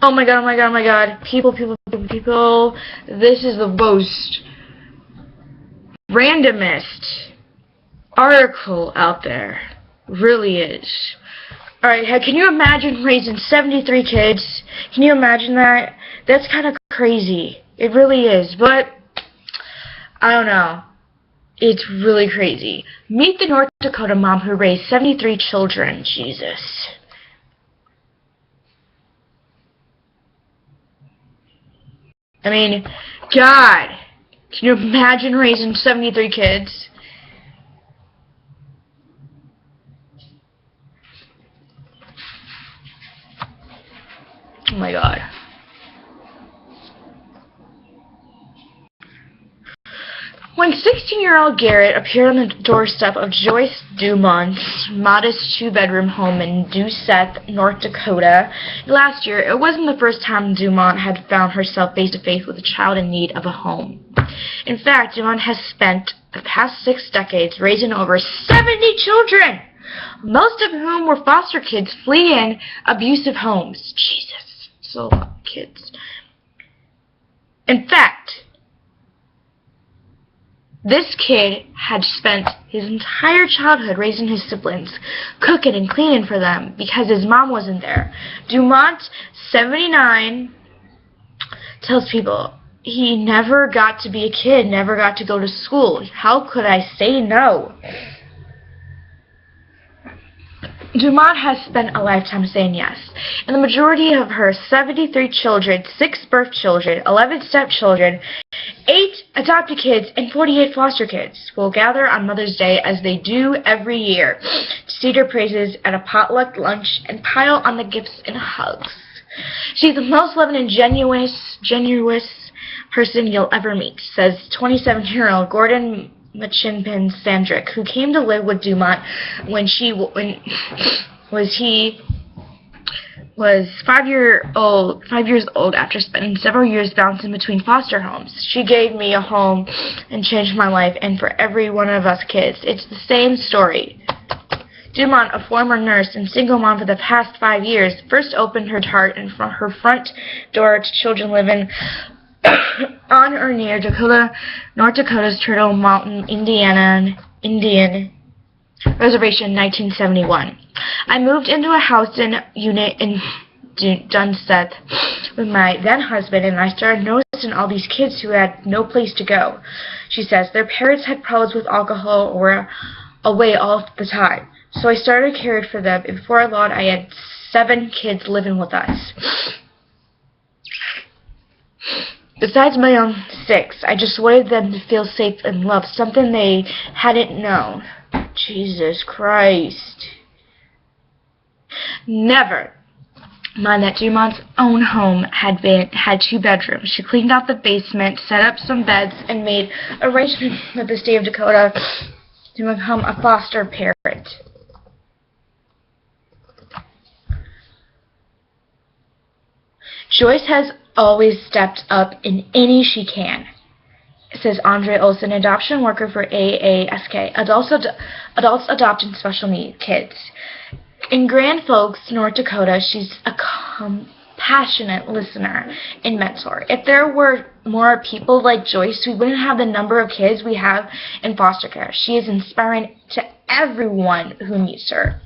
Oh my god, oh my god, oh my god. People. This is the most randomest article out there. Really is. Alright, can you imagine raising 73 kids? Can you imagine that? That's kind of crazy. It really is. But, I don't know. It's really crazy. Meet the North Dakota mom who raised 73 children. Jesus. I mean, God. Can you imagine raising 73 kids? Oh my God. When 16-year-old Garrett appeared on the doorstep of Joyce Dumont's modest two-bedroom home in Doucette, North Dakota, last year, it wasn't the first time Dumont had found herself face-to-face with a child in need of a home. In fact, Dumont has spent the past 6 decades raising over 70 children, most of whom were foster kids fleeing abusive homes. Jesus, so a lot of kids. In fact, this kid had spent his entire childhood raising his siblings, cooking and cleaning for them because his mom wasn't there. Dumont, 79, tells people he never got to be a kid, never got to go to school. How could I say no? Dumont has spent a lifetime saying yes, and the majority of her 73 children, 6 birth children, 11 stepchildren, 8 adopted kids, and 48 foster kids will gather on Mother's Day as they do every year to sing her praises at a potluck lunch and pile on the gifts and hugs. She's the most loving and genuine person you'll ever meet, says 27-year-old Gordon Machinpin Sandrick, who came to live with Dumont when he was 5 years old after spending several years bouncing between foster homes. She gave me a home and changed my life, and for every one of us kids, it's the same story. Dumont, a former nurse and single mom for the past 5 years, first opened her heart and her front door to children living on or near North Dakota's Turtle Mountain, Indian Reservation in 1971. I moved into a housing unit in Doucette with my then husband, and I started noticing all these kids who had no place to go. She says their parents had problems with alcohol or were away all the time. So I started caring for them, and before long I had 7 kids living with us. Besides my own 6, I just wanted them to feel safe and loved, something they hadn't known. Jesus Christ. Never mind that Dumont's own home had 2 bedrooms. She cleaned out the basement, set up some beds, and made arrangements with the state of Dakota to become a foster parent. Joyce has always stepped up in any she can, says Andre Olson, adoption worker for AASK, Adults Adopting Special Needs Kids. In Grand Forks, North Dakota, she's a compassionate listener and mentor. If there were more people like Joyce, we wouldn't have the number of kids we have in foster care. She is inspiring to everyone who meets her.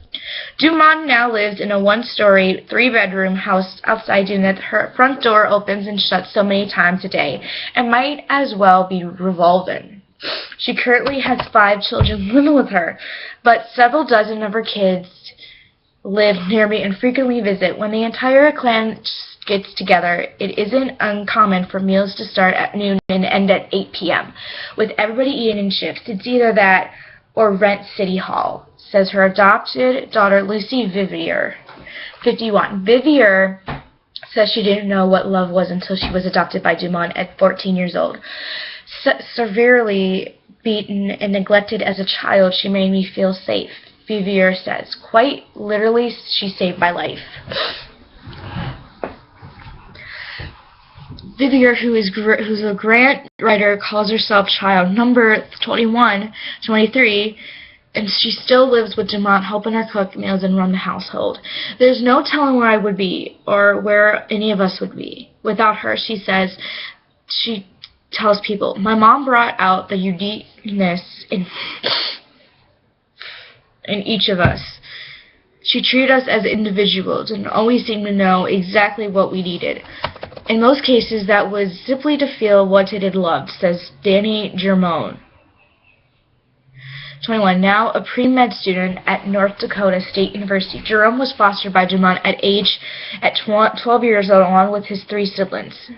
Dumont now lives in a 1-story, 3-bedroom house outside Unit. Her front door opens and shuts so many times a day and might as well be revolving. She currently has 5 children living with her, but several dozen of her kids live near me and frequently visit. When the entire clan gets together, it isn't uncommon for meals to start at noon and end at 8 p.m., with everybody eating in shifts. It's either that or rent City Hall, says her adopted daughter Lucy Vivier, 51. Vivier says she didn't know what love was until she was adopted by Dumont at 14 years old. Severely beaten and neglected as a child, she made me feel safe, Vivier says. Quite literally, she saved my life. Vivier, who's a grant writer, calls herself child number 23, and she still lives with Demont, helping her cook meals and run the household. There's no telling where I would be or where any of us would be without her, she says. She tells people, my mom brought out the uniqueness in each of us. She treated us as individuals and always seemed to know exactly what we needed. In most cases, that was simply to feel wanted and loved, says Danny Germone, 21, now a pre-med student at North Dakota State University. Jerome was fostered by Demont at 12 years old, along with his 3 siblings.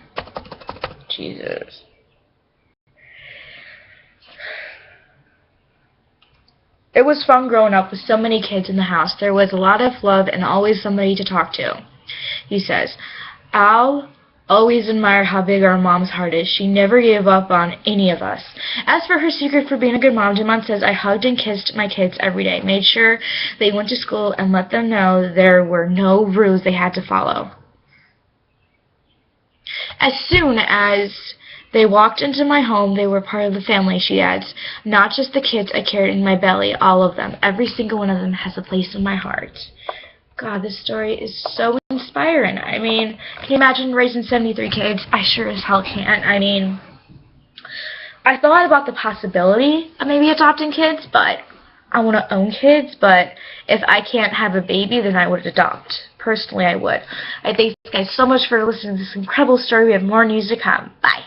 Jesus. It was fun growing up with so many kids in the house. There was a lot of love and always somebody to talk to. He says, I'll always admire how big our mom's heart is. She never gave up on any of us. As for her secret for being a good mom, Demont says, I hugged and kissed my kids every day, made sure they went to school, and let them know there were no rules they had to follow. As soon as they walked into my home, they were part of the family, she adds. Not just the kids I carried in my belly, all of them. Every single one of them has a place in my heart. God, this story is so inspiring. I mean, can you imagine raising 73 kids? I sure as hell can't. I mean, I thought about the possibility of maybe adopting kids, but I want to own kids, but if I can't have a baby, then I would adopt. Personally, I would. I thank you guys so much for listening to this incredible story. We have more news to come. Bye.